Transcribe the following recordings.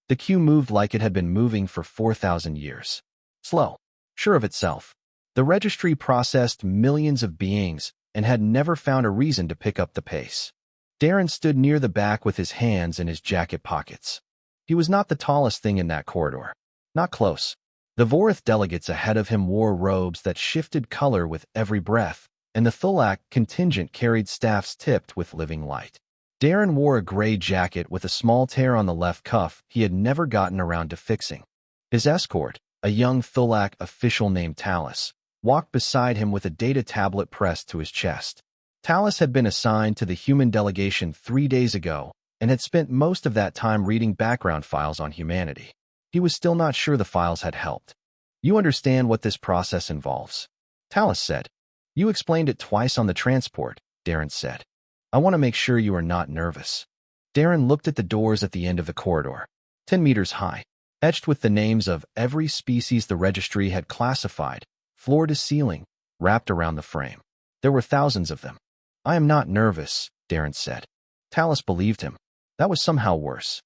The queue moved like it had been moving for 4,000 years. Slow, sure of itself. The registry processed millions of beings and had never found a reason to pick up the pace. Darren stood near the back with his hands in his jacket pockets. He was not the tallest thing in that corridor. Not close. The Vorith delegates ahead of him wore robes that shifted color with every breath, and the Thulak contingent carried staffs tipped with living light. Darren wore a gray jacket with a small tear on the left cuff he had never gotten around to fixing. His escort, a young Thulak official named Talus, walked beside him with a data tablet pressed to his chest. Talus had been assigned to the human delegation 3 days ago and had spent most of that time reading background files on humanity. He was still not sure the files had helped. "You understand what this process involves," Talus said. "You explained it twice on the transport," Darren said. "I want to make sure you are not nervous." Darren looked at the doors at the end of the corridor, 10 meters high, etched with the names of every species the registry had classified, floor to ceiling, wrapped around the frame. There were thousands of them. "I am not nervous," Darren said. Talus believed him. That was somehow worse.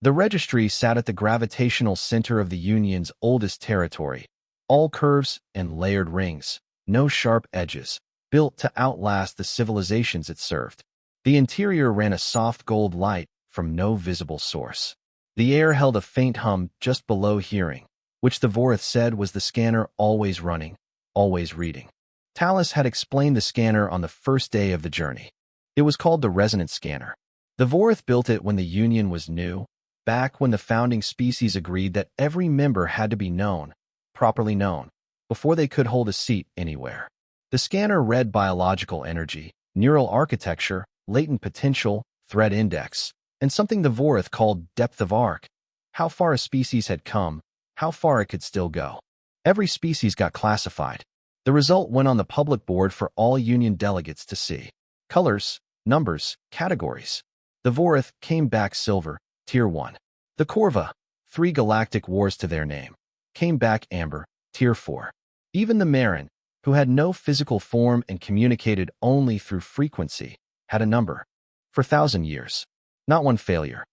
The registry sat at the gravitational center of the Union's oldest territory, all curves and layered rings, no sharp edges, built to outlast the civilizations it served. The interior ran a soft gold light from no visible source. The air held a faint hum just below hearing, which the Vorith said was the scanner always running, always reading. Talus had explained the scanner on the first day of the journey. It was called the Resonance Scanner. The Vorith built it when the Union was new, back when the founding species agreed that every member had to be known, properly known, before they could hold a seat anywhere. The scanner read biological energy, neural architecture, latent potential, threat index, and something the Vorith called depth of arc, how far a species had come, how far it could still go. Every species got classified. The result went on the public board for all Union delegates to see. Colors, numbers, categories. The Vorith came back silver, Tier 1. The Corva, 3 galactic wars to their name, came back amber, Tier 4. Even the Marin, who had no physical form and communicated only through frequency, had a number. For 1,000 years. Not one failure.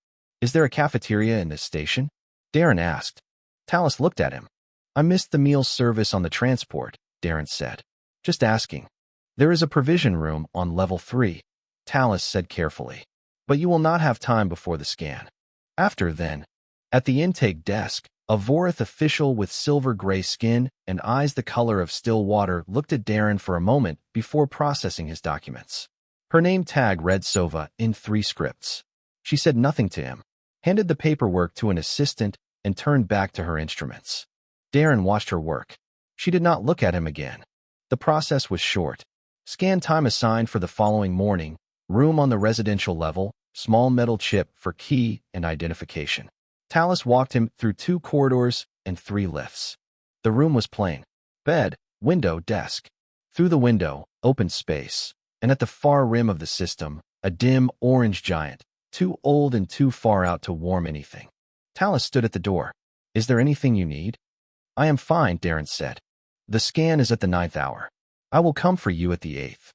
"Is there a cafeteria in this station?" Darren asked. Talus looked at him. "I missed the meal service on the transport," Darren said. "Just asking." "There is a provision room on level 3, Talus said carefully. "But you will not have time before the scan." After then, at the intake desk, a Vorith official with silver-gray skin and eyes the color of still water looked at Darren for a moment before processing his documents. Her name tag read Sova in 3 scripts. She said nothing to him, handed the paperwork to an assistant, and turned back to her instruments. Darren watched her work. She did not look at him again. The process was short. Scan time assigned for the following morning, room on the residential level, small metal chip for key and identification. Talus walked him through 2 corridors and 3 lifts. The room was plain. Bed, window, desk. Through the window, open space. And at the far rim of the system, a dim orange giant, too old and too far out to warm anything. Talus stood at the door. "Is there anything you need?" "I am fine," Darren said. "The scan is at the 9th hour. I will come for you at the 8th.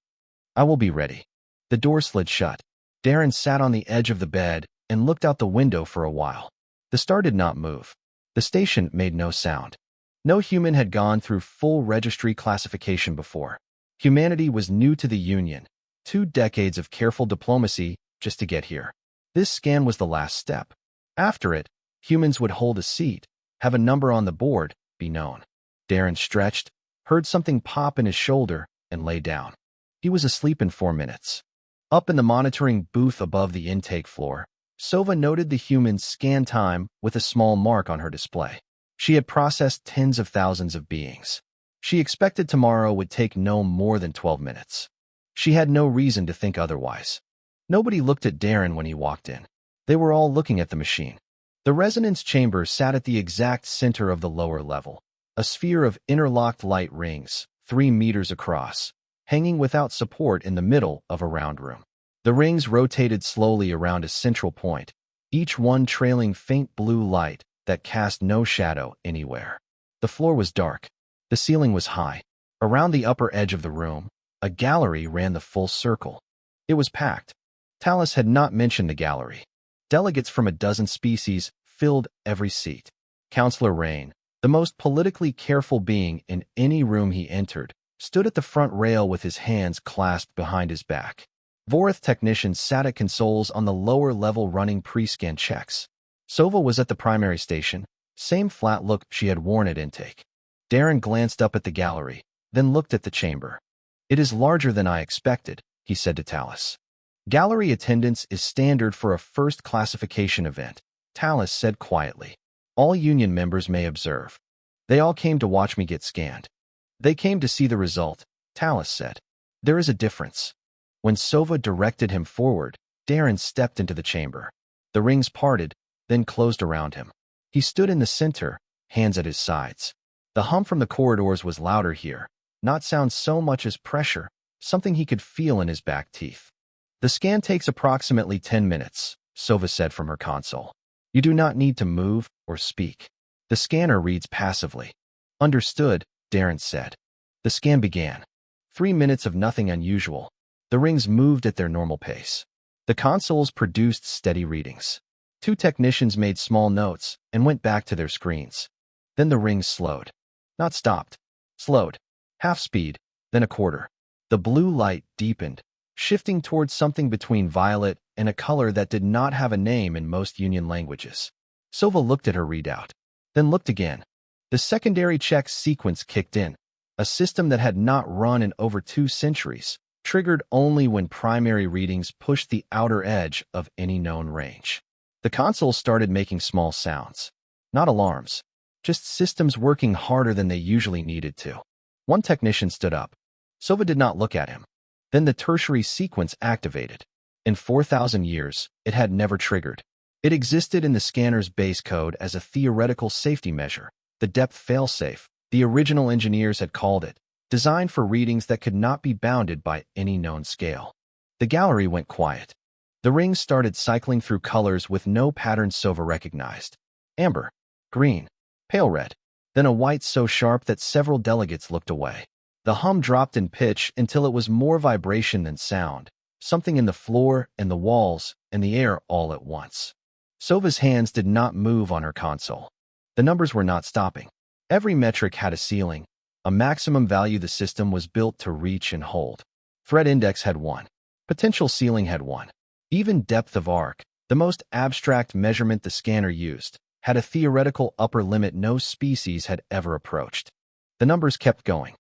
I will be ready." The door slid shut. Darren sat on the edge of the bed and looked out the window for a while. The star did not move. The station made no sound. No human had gone through full registry classification before. Humanity was new to the Union, 2 decades of careful diplomacy just to get here. This scan was the last step. After it, humans would hold a seat, have a number on the board, be known. Darren stretched, heard something pop in his shoulder, and lay down. He was asleep in 4 minutes. Up in the monitoring booth above the intake floor, Sova noted the human's scan time with a small mark on her display. She had processed tens of thousands of beings. She expected tomorrow would take no more than 12 minutes. She had no reason to think otherwise. Nobody looked at Darren when he walked in. They were all looking at the machine. The resonance chamber sat at the exact center of the lower level, a sphere of interlocked light rings, 3 meters across, hanging without support in the middle of a round room. The rings rotated slowly around a central point, each one trailing faint blue light that cast no shadow anywhere. The floor was dark. The ceiling was high. Around the upper edge of the room, a gallery ran the full circle. It was packed. Talus had not mentioned the gallery. Delegates from a dozen species filled every seat. Counselor Rain, the most politically careful being in any room he entered, stood at the front rail with his hands clasped behind his back. Vorith technicians sat at consoles on the lower level running pre-scan checks. Sova was at the primary station, same flat look she had worn at intake. Darren glanced up at the gallery, then looked at the chamber. "It is larger than I expected," he said to Talus. "Gallery attendance is standard for a first classification event," Talus said quietly. "All union members may observe." "They all came to watch me get scanned." "They came to see the result," Talus said. "There is a difference." When Sova directed him forward, Darren stepped into the chamber. The rings parted, then closed around him. He stood in the center, hands at his sides. The hum from the corridors was louder here, not sound so much as pressure, something he could feel in his back teeth. "The scan takes approximately 10 minutes, Sova said from her console. "You do not need to move or speak. The scanner reads passively." "Understood," Darren said. The scan began. 3 minutes of nothing unusual. The rings moved at their normal pace. The consoles produced steady readings. 2 technicians made small notes and went back to their screens. Then the rings slowed. Not stopped. Slowed. Half speed, then a quarter. The blue light deepened, shifting towards something between violet and a color that did not have a name in most Union languages. Sova looked at her readout, then looked again. The secondary check sequence kicked in, a system that had not run in over 2 centuries, triggered only when primary readings pushed the outer edge of any known range. The console started making small sounds. Not alarms, just systems working harder than they usually needed to. One technician stood up. Sova did not look at him. Then the tertiary sequence activated. In 4,000 years, it had never triggered. It existed in the scanner's base code as a theoretical safety measure, the depth failsafe, the original engineers had called it, designed for readings that could not be bounded by any known scale. The gallery went quiet. The rings started cycling through colors with no pattern Sova recognized. Amber, green, pale red, then a white so sharp that several delegates looked away. The hum dropped in pitch until it was more vibration than sound, something in the floor and the walls and the air all at once. Sova's hands did not move on her console. The numbers were not stopping. Every metric had a ceiling, a maximum value the system was built to reach and hold. Threat index had 1. Potential ceiling had 1. Even depth of arc, the most abstract measurement the scanner used, had a theoretical upper limit no species had ever approached. The numbers kept going.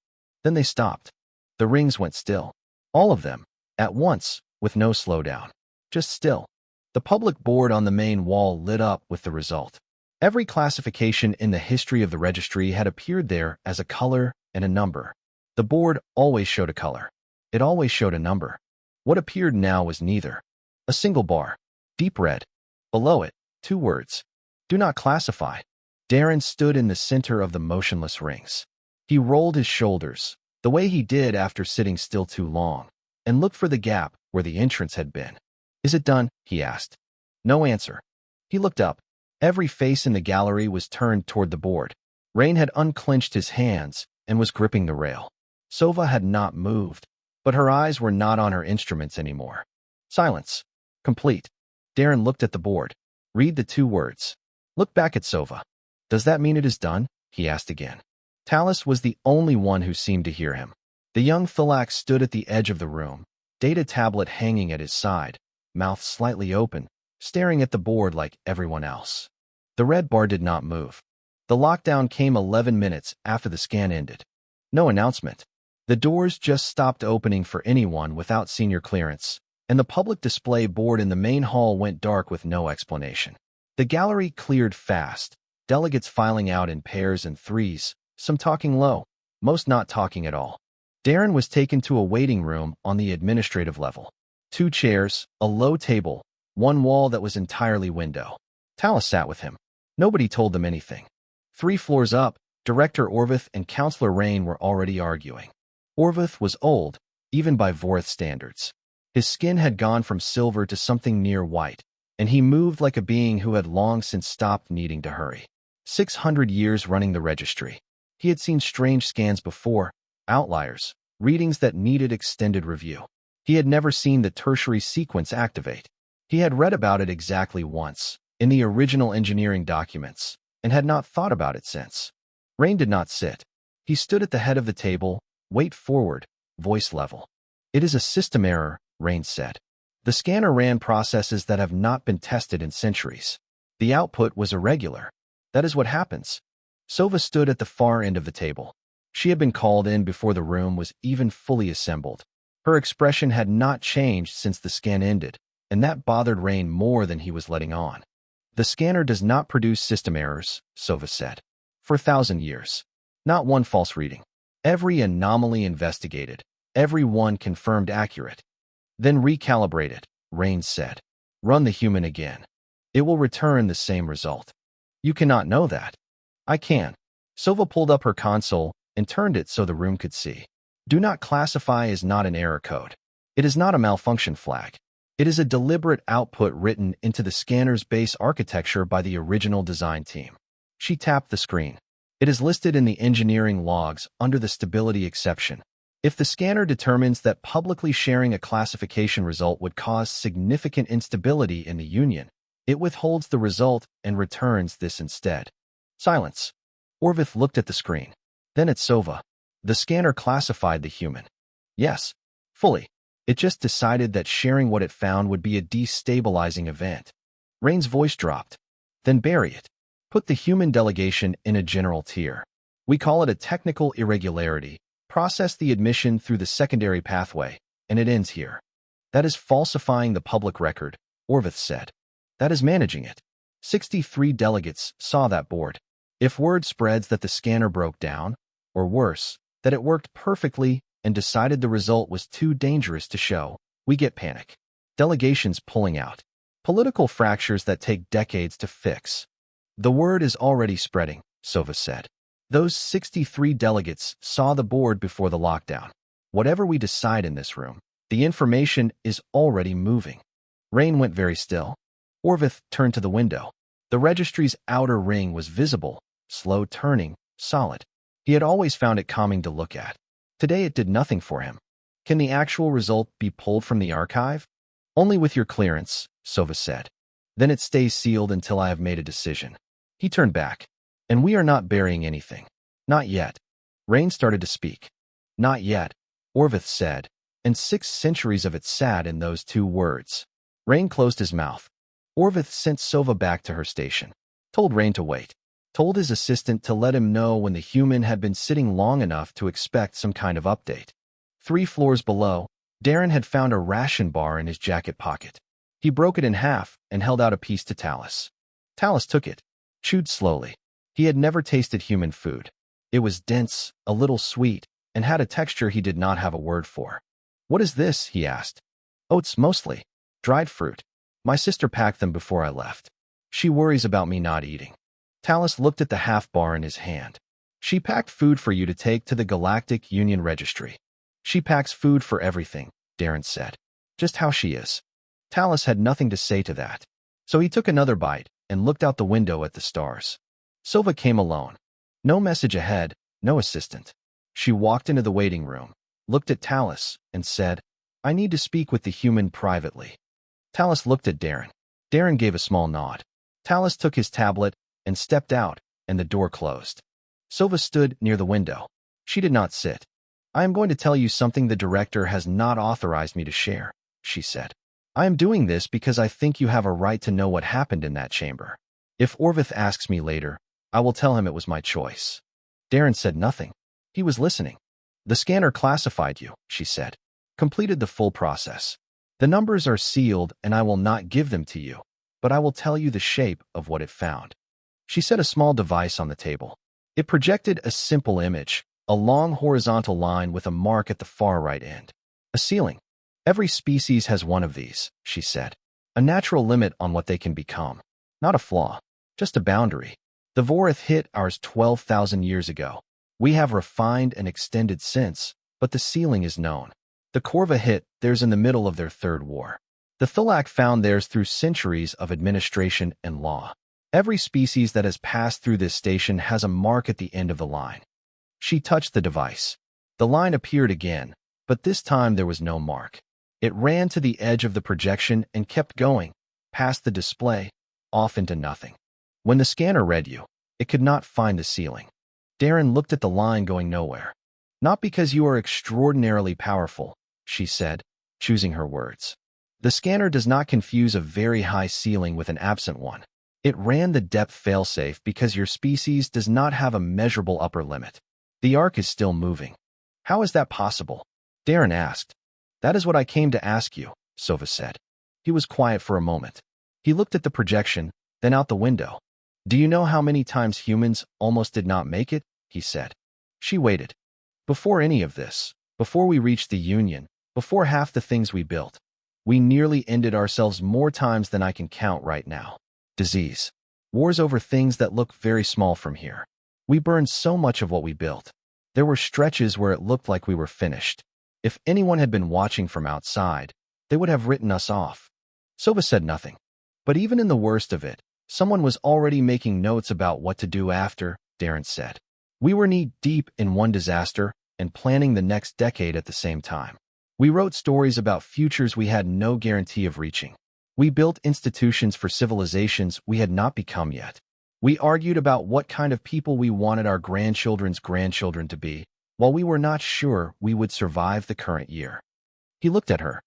Then they stopped. The rings went still. All of them, at once, with no slowdown. Just still. The public board on the main wall lit up with the result. Every classification in the history of the registry had appeared there as a color and a number. The board always showed a color. It always showed a number. What appeared now was neither. A single bar. Deep red. Below it, 2 words. Do not classify. Darren stood in the center of the motionless rings. He rolled his shoulders, the way he did after sitting still too long, and looked for the gap where the entrance had been. "Is it done?" he asked. No answer. He looked up. Every face in the gallery was turned toward the board. Rain had unclenched his hands and was gripping the rail. Sova had not moved, but her eyes were not on her instruments anymore. Silence. Complete. Darren looked at the board. "Read the 2 words." Look back at Sova. "Does that mean it is done?" he asked again. Talus was the only one who seemed to hear him. The young Thilax stood at the edge of the room, data tablet hanging at his side, mouth slightly open, staring at the board like everyone else. The red bar did not move. The lockdown came 11 minutes after the scan ended. No announcement. The doors just stopped opening for anyone without senior clearance, and the public display board in the main hall went dark with no explanation. The gallery cleared fast, delegates filing out in pairs and threes, some talking low, most not talking at all. Darren was taken to a waiting room on the administrative level. 2 chairs, a low table, 1 wall that was entirely window. Talus sat with him. Nobody told them anything. 3 floors up, Director Orvith and Counselor Rain were already arguing. Orvith was old, even by Vorith standards. His skin had gone from silver to something near white, and he moved like a being who had long since stopped needing to hurry. 600 years running the registry. He had seen strange scans before, outliers, readings that needed extended review. He had never seen the tertiary sequence activate. He had read about it exactly once, in the original engineering documents, and had not thought about it since. Rain did not sit. He stood at the head of the table, weight forward, voice level. It is a system error, Rain said. The scanner ran processes that have not been tested in centuries. The output was irregular. That is what happens. Sova stood at the far end of the table. She had been called in before the room was even fully assembled. Her expression had not changed since the scan ended, and that bothered Rain more than he was letting on. The scanner does not produce system errors, Sova said. For 1,000 years. Not one false reading. Every anomaly investigated. Every one confirmed accurate. Then recalibrate it, Rain said. Run the human again. It will return the same result. You cannot know that. I can. Sova pulled up her console and turned it so the room could see. Do not classify is not an error code. It is not a malfunction flag. It is a deliberate output written into the scanner's base architecture by the original design team. She tapped the screen. It is listed in the engineering logs under the stability exception. If the scanner determines that publicly sharing a classification result would cause significant instability in the union, it withholds the result and returns this instead. Silence. Orvith looked at the screen. Then at Sova. The scanner classified the human. Yes. Fully. It just decided that sharing what it found would be a destabilizing event. Rain's voice dropped. Then bury it. Put the human delegation in a general tier. We call it a technical irregularity. Process the admission through the secondary pathway, and it ends here. That is falsifying the public record, Orvith said. That is managing it. 63 delegates saw that board. If word spreads that the scanner broke down, or worse, that it worked perfectly and decided the result was too dangerous to show, we get panic. Delegations pulling out. Political fractures that take decades to fix. The word is already spreading, Sova said. Those 63 delegates saw the board before the lockdown. Whatever we decide in this room, the information is already moving. Rain went very still. Orvith turned to the window. The registry's outer ring was visible, slow turning, solid. He had always found it calming to look at. Today it did nothing for him. Can the actual result be pulled from the archive? Only with your clearance, Sova said. Then it stays sealed until I have made a decision. He turned back. And we are not burying anything. Not yet. Rain started to speak. Not yet, Orvith said, and 6 centuries of it sat in those 2 words. Rain closed his mouth. Orvith sent Sova back to her station. Told Rain to wait. Told his assistant to let him know when the human had been sitting long enough to expect some kind of update. 3 floors below, Darren had found a ration bar in his jacket pocket. He broke it in half and held out a piece to Talus. Talus took it, chewed slowly. He had never tasted human food. It was dense, a little sweet, and had a texture he did not have a word for. What is this? He asked. Oats mostly. Dried fruit. My sister packed them before I left. She worries about me not eating. Talus looked at the half bar in his hand. She packed food for you to take to the Galactic Union Registry. She packs food for everything, Darren said. Just how she is. Talus had nothing to say to that. So he took another bite and looked out the window at the stars. Sova came alone. No message ahead, no assistant. She walked into the waiting room, looked at Talus, and said, I need to speak with the human privately. Talus looked at Darren. Darren gave a small nod. Talus took his tablet and stepped out, and the door closed. Sova stood near the window. She did not sit. I am going to tell you something the director has not authorized me to share, she said. I am doing this because I think you have a right to know what happened in that chamber. If Orvith asks me later, I will tell him it was my choice. Darren said nothing. He was listening. The scanner classified you, she said. Completed the full process. The numbers are sealed and I will not give them to you, but I will tell you the shape of what it found. She set a small device on the table. It projected a simple image, a long horizontal line with a mark at the far right end. A ceiling. Every species has one of these, she said. A natural limit on what they can become. Not a flaw, just a boundary. The Vorith hit ours 12,000 years ago. We have refined and extended since, but the ceiling is known. The Corva hit theirs in the middle of their 3rd war. The Thulak found theirs through centuries of administration and law. Every species that has passed through this station has a mark at the end of the line. She touched the device. The line appeared again, but this time there was no mark. It ran to the edge of the projection and kept going, past the display, off into nothing. When the scanner read you, it could not find the ceiling. Darren looked at the line going nowhere. Not because you are extraordinarily powerful, she said, choosing her words. The scanner does not confuse a very high ceiling with an absent one. It ran the depth failsafe because your species does not have a measurable upper limit. The arc is still moving. How is that possible? Darren asked. That is what I came to ask you, Sova said. He was quiet for a moment. He looked at the projection, then out the window. Do you know how many times humans almost did not make it? He said. She waited. Before any of this, before we reached the Union, before half the things we built, we nearly ended ourselves more times than I can count right now. Disease. Wars over things that look very small from here. We burned so much of what we built. There were stretches where it looked like we were finished. If anyone had been watching from outside, they would have written us off. Sova said nothing. But even in the worst of it, someone was already making notes about what to do after, Darren said. We were knee-deep in one disaster and planning the next decade at the same time. We wrote stories about futures we had no guarantee of reaching. We built institutions for civilizations we had not become yet. We argued about what kind of people we wanted our grandchildren's grandchildren to be, while we were not sure we would survive the current year. He looked at her.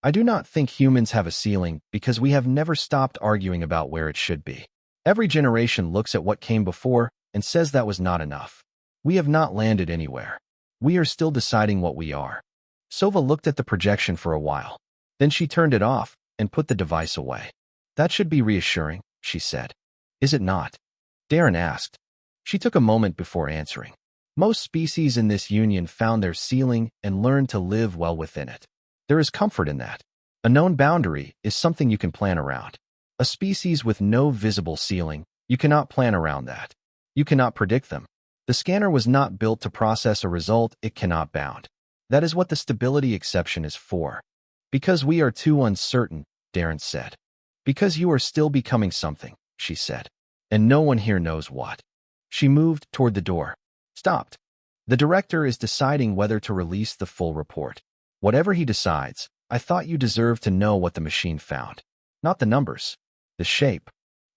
I do not think humans have a ceiling because we have never stopped arguing about where it should be. Every generation looks at what came before and says that was not enough. We have not landed anywhere. We are still deciding what we are. Sova looked at the projection for a while. Then she turned it off and put the device away. That should be reassuring, she said. Is it not? Darren asked. She took a moment before answering. Most species in this union found their ceiling and learned to live well within it. There is comfort in that. A known boundary is something you can plan around. A species with no visible ceiling, you cannot plan around that. You cannot predict them. The scanner was not built to process a result it cannot bound. That is what the stability exception is for. Because we are too uncertain, Darren said. Because you are still becoming something, she said. And no one here knows what. She moved toward the door. Stopped. The director is deciding whether to release the full report. Whatever he decides, I thought you deserved to know what the machine found. Not the numbers. The shape.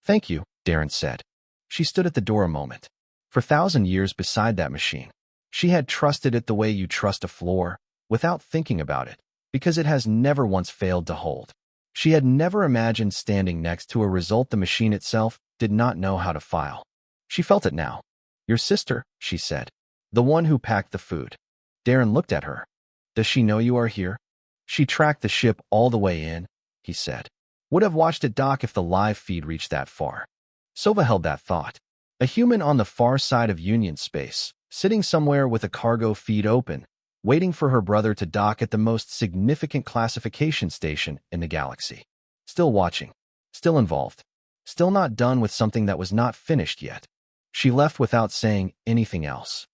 Thank you, Darren said. She stood at the door a moment. For 1,000 years beside that machine, she had trusted it the way you trust a floor, without thinking about it, because it has never once failed to hold. She had never imagined standing next to a result the machine itself did not know how to file. She felt it now. Your sister, she said. The one who packed the food. Darren looked at her. Does she know you are here? She tracked the ship all the way in, he said. Would have watched it dock if the live feed reached that far. Sova held that thought. A human on the far side of Union space, sitting somewhere with a cargo feed open, waiting for her brother to dock at the most significant classification station in the galaxy. Still watching. Still involved. Still not done with something that was not finished yet. She left without saying anything else.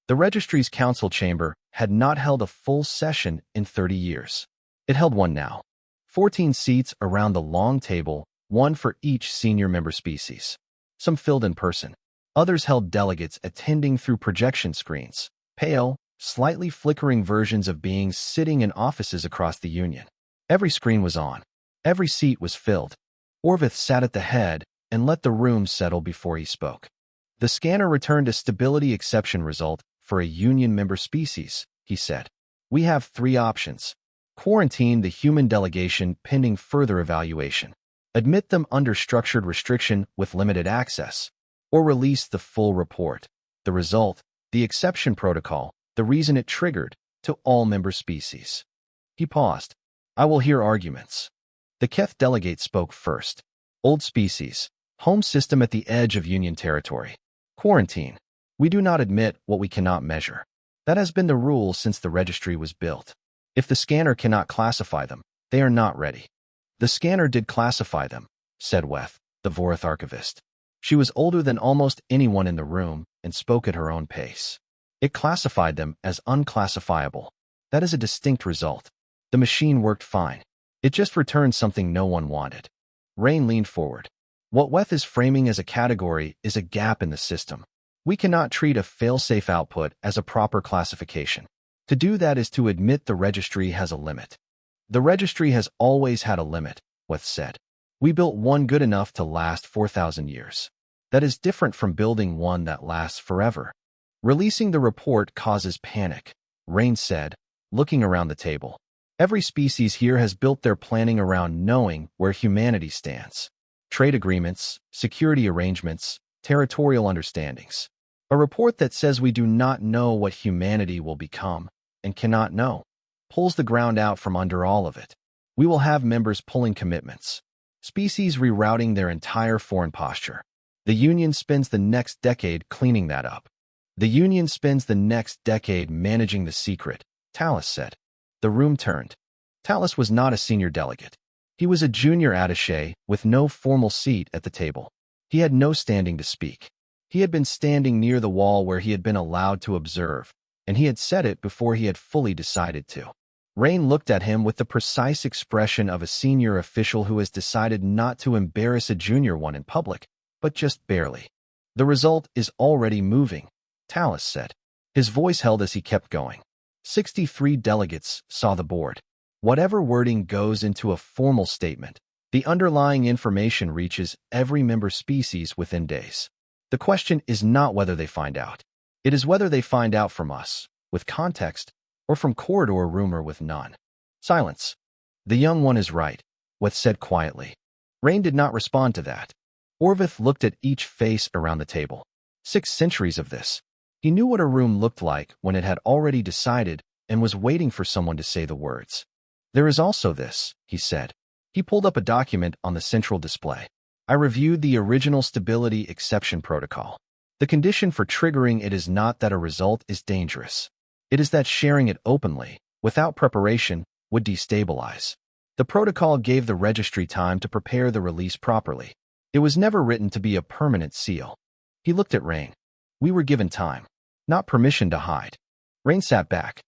The registry's council chamber had not held a full session in 30 years. It held one now. 14 seats around the long table, one for each senior member species. Some filled in person. Others held delegates attending through projection screens, pale, slightly flickering versions of beings sitting in offices across the Union. Every screen was on. Every seat was filled. Orvith sat at the head and let the room settle before he spoke. The scanner returned a stability exception result for a Union member species, he said. We have 3 options. Quarantine the human delegation pending further evaluation. Admit them under structured restriction with limited access. Or release the full report. The result, the exception protocol, the reason it triggered, to all member species. He paused. I will hear arguments. The Keth delegate spoke first. Old species. Home system at the edge of Union territory. Quarantine. We do not admit what we cannot measure. That has been the rule since the registry was built. If the scanner cannot classify them, they are not ready. The scanner did classify them, said Weth, the Vorith archivist. She was older than almost anyone in the room and spoke at her own pace. It classified them as unclassifiable. That is a distinct result. The machine worked fine. It just returned something no one wanted. Rain leaned forward. What Weth is framing as a category is a gap in the system. We cannot treat a failsafe output as a proper classification. To do that is to admit the registry has a limit. The registry has always had a limit, Weth said. We built one good enough to last 4,000 years. That is different from building one that lasts forever. Releasing the report causes panic, Rain said, looking around the table. Every species here has built their planning around knowing where humanity stands. Trade agreements, security arrangements, territorial understandings. A report that says we do not know what humanity will become and cannot know pulls the ground out from under all of it. We will have members pulling commitments, species rerouting their entire foreign posture. The Union spends the next decade cleaning that up. The Union spends the next decade managing the secret, Talus said. The room turned. Talus was not a senior delegate. He was a junior attaché with no formal seat at the table. He had no standing to speak. He had been standing near the wall where he had been allowed to observe, and he had said it before he had fully decided to. Rain looked at him with the precise expression of a senior official who has decided not to embarrass a junior one in public, but just barely. The result is already moving, Talus said. His voice held as he kept going. 63 delegates saw the board. Whatever wording goes into a formal statement, the underlying information reaches every member species within days. The question is not whether they find out. It is whether they find out from us, with context, or from corridor rumor with none. Silence. The young one is right, Weth said quietly. Rain did not respond to that. Orvith looked at each face around the table. 6 centuries of this. He knew what a room looked like when it had already decided and was waiting for someone to say the words. There is also this, he said. He pulled up a document on the central display. I reviewed the original stability exception protocol. The condition for triggering it is not that a result is dangerous. It is that sharing it openly, without preparation, would destabilize. The protocol gave the registry time to prepare the release properly. It was never written to be a permanent seal. He looked at Rain. We were given time, not permission to hide. Rain sat back.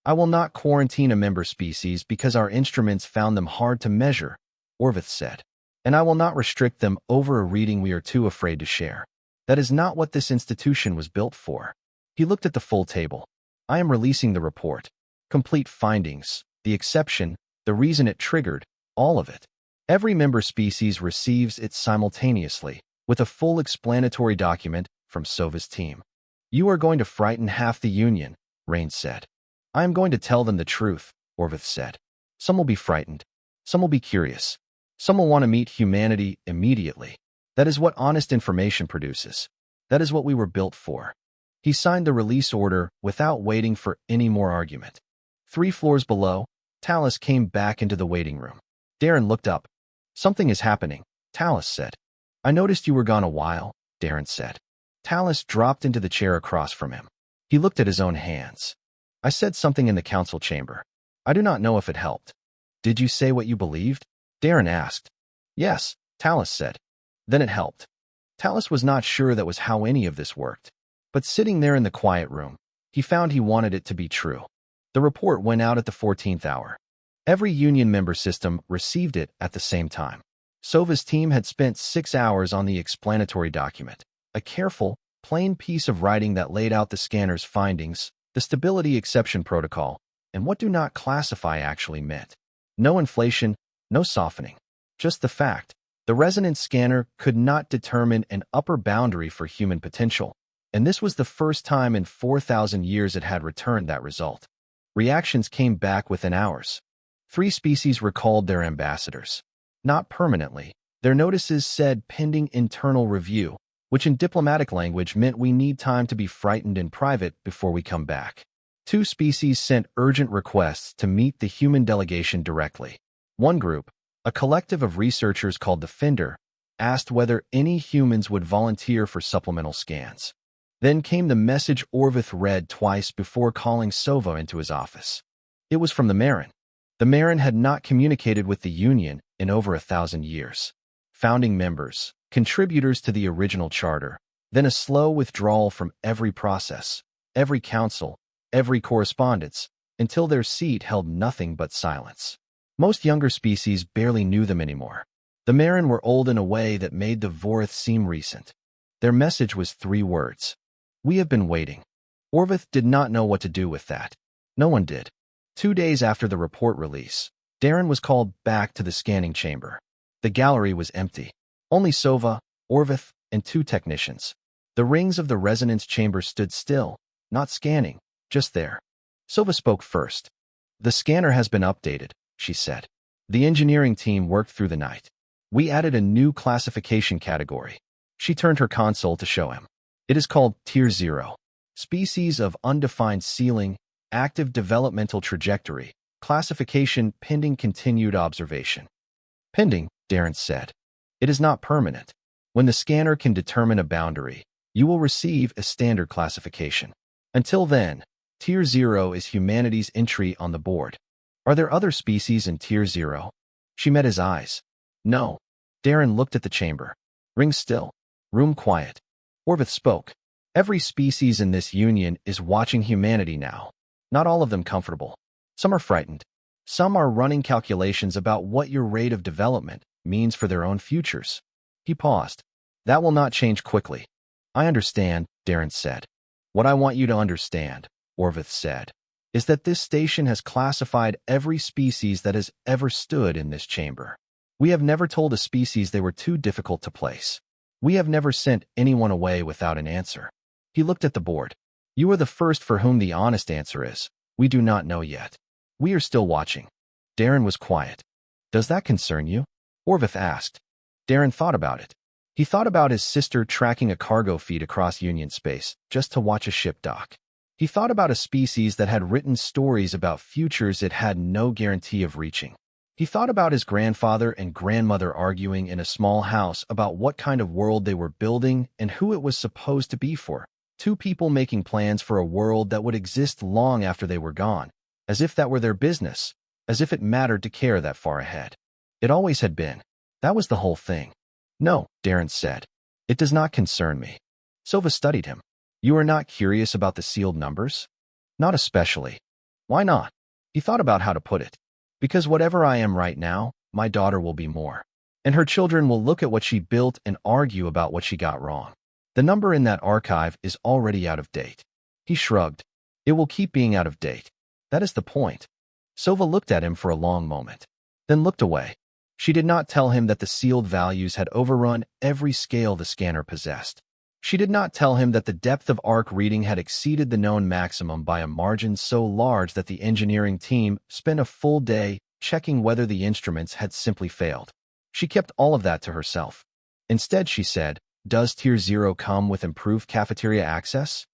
I will not quarantine a member species because our instruments found them hard to measure, Orvith said. And I will not restrict them over a reading we are too afraid to share. That is not what this institution was built for. He looked at the full table. I am releasing the report. Complete findings, the exception, the reason it triggered, all of it. Every member species receives it simultaneously, with a full explanatory document from Sova's team. You are going to frighten half the Union, Rain said. I am going to tell them the truth, Orvith said. Some will be frightened. Some will be curious. Some will want to meet humanity immediately. That is what honest information produces. That is what we were built for. He signed the release order without waiting for any more argument. 3 floors below, Talus came back into the waiting room. Darren looked up. Something is happening, Talus said. I noticed you were gone a while, Darren said. Talus dropped into the chair across from him. He looked at his own hands. I said something in the council chamber. I do not know if it helped. Did you say what you believed? Darren asked. Yes, Talus said. Then it helped. Talus was not sure that was how any of this worked. But sitting there in the quiet room, he found he wanted it to be true. The report went out at the 14th hour. Every Union member system received it at the same time. Sova's team had spent 6 hours on the explanatory document, a careful, plain piece of writing that laid out the scanner's findings, the stability exception protocol, and what do not classify actually meant. No inflation, no softening. Just the fact. The resonance scanner could not determine an upper boundary for human potential, and this was the first time in 4,000 years it had returned that result. Reactions came back within hours. 3 species recalled their ambassadors. Not permanently. Their notices said pending internal review, which in diplomatic language meant we need time to be frightened in private before we come back. 2 species sent urgent requests to meet the human delegation directly. One group, a collective of researchers called the Fender, asked whether any humans would volunteer for supplemental scans. Then came the message Orvith read twice before calling Sova into his office. It was from the Marin. The Marin had not communicated with the Union in over 1,000 years. Founding members, contributors to the original charter, then a slow withdrawal from every process, every council, every correspondence, until their seat held nothing but silence. Most younger species barely knew them anymore. The Marin were old in a way that made the Vorith seem recent. Their message was 3 words. We have been waiting. Orvith did not know what to do with that. No one did. 2 days after the report release, Darren was called back to the scanning chamber. The gallery was empty. Only Sova, Orvith, and 2 technicians. The rings of the resonance chamber stood still, not scanning, just there. Sova spoke first. "The scanner has been updated," she said. "The engineering team worked through the night. We added a new classification category." She turned her console to show him. "It is called Tier 0. Species of undefined ceiling, active developmental trajectory, classification pending continued observation." "Pending," Darren said. "It is not permanent. When the scanner can determine a boundary, you will receive a standard classification. Until then, Tier 0 is humanity's entry on the board." "Are there other species in Tier 0? She met his eyes. "No." Darren looked at the chamber. Ring still. Room quiet. Orvith spoke. "Every species in this union is watching humanity now. Not all of them comfortable. Some are frightened. Some are running calculations about what your rate of development means for their own futures." He paused. "That will not change quickly." "I understand," Darren said. "What I want you to understand," Orvith said, "is that this station has classified every species that has ever stood in this chamber. We have never told a species they were too difficult to place. We have never sent anyone away without an answer." He looked at the board. "You are the first for whom the honest answer is, we do not know yet. We are still watching." Darren was quiet. "Does that concern you?" Orvith asked. Darren thought about it. He thought about his sister tracking a cargo feed across Union space just to watch a ship dock. He thought about a species that had written stories about futures it had no guarantee of reaching. He thought about his grandfather and grandmother arguing in a small house about what kind of world they were building and who it was supposed to be for. 2 people making plans for a world that would exist long after they were gone, as if that were their business, as if it mattered to care that far ahead. It always had been. That was the whole thing. "No," Darren said. "It does not concern me." Sova studied him. "You are not curious about the sealed numbers?" "Not especially." "Why not?" He thought about how to put it. "Because whatever I am right now, my daughter will be more. And her children will look at what she built and argue about what she got wrong. The number in that archive is already out of date." He shrugged. "It will keep being out of date. That is the point." Sova looked at him for a long moment, then looked away. She did not tell him that the sealed values had overrun every scale the scanner possessed. She did not tell him that the depth of arc reading had exceeded the known maximum by a margin so large that the engineering team spent a full day checking whether the instruments had simply failed. She kept all of that to herself. Instead, she said, "Does Tier 0 come with improved cafeteria access?"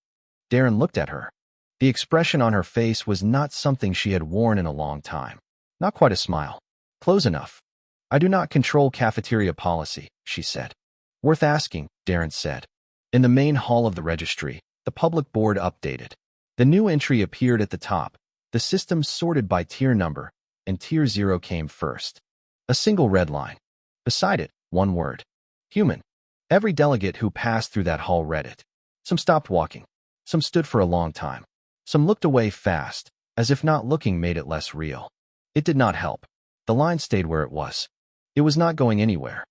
Darren looked at her. The expression on her face was not something she had worn in a long time. Not quite a smile. "Close enough." "I do not control cafeteria policy," she said. "Worth asking," Darren said. In the main hall of the registry, the public board updated. The new entry appeared at the top, the system sorted by tier number, and Tier 0 came first. A single red line. Beside it, one word. Human. Every delegate who passed through that hall read it. Some stopped walking. Some stood for a long time. Some looked away fast, as if not looking made it less real. It did not help. The line stayed where it was. It was not going anywhere.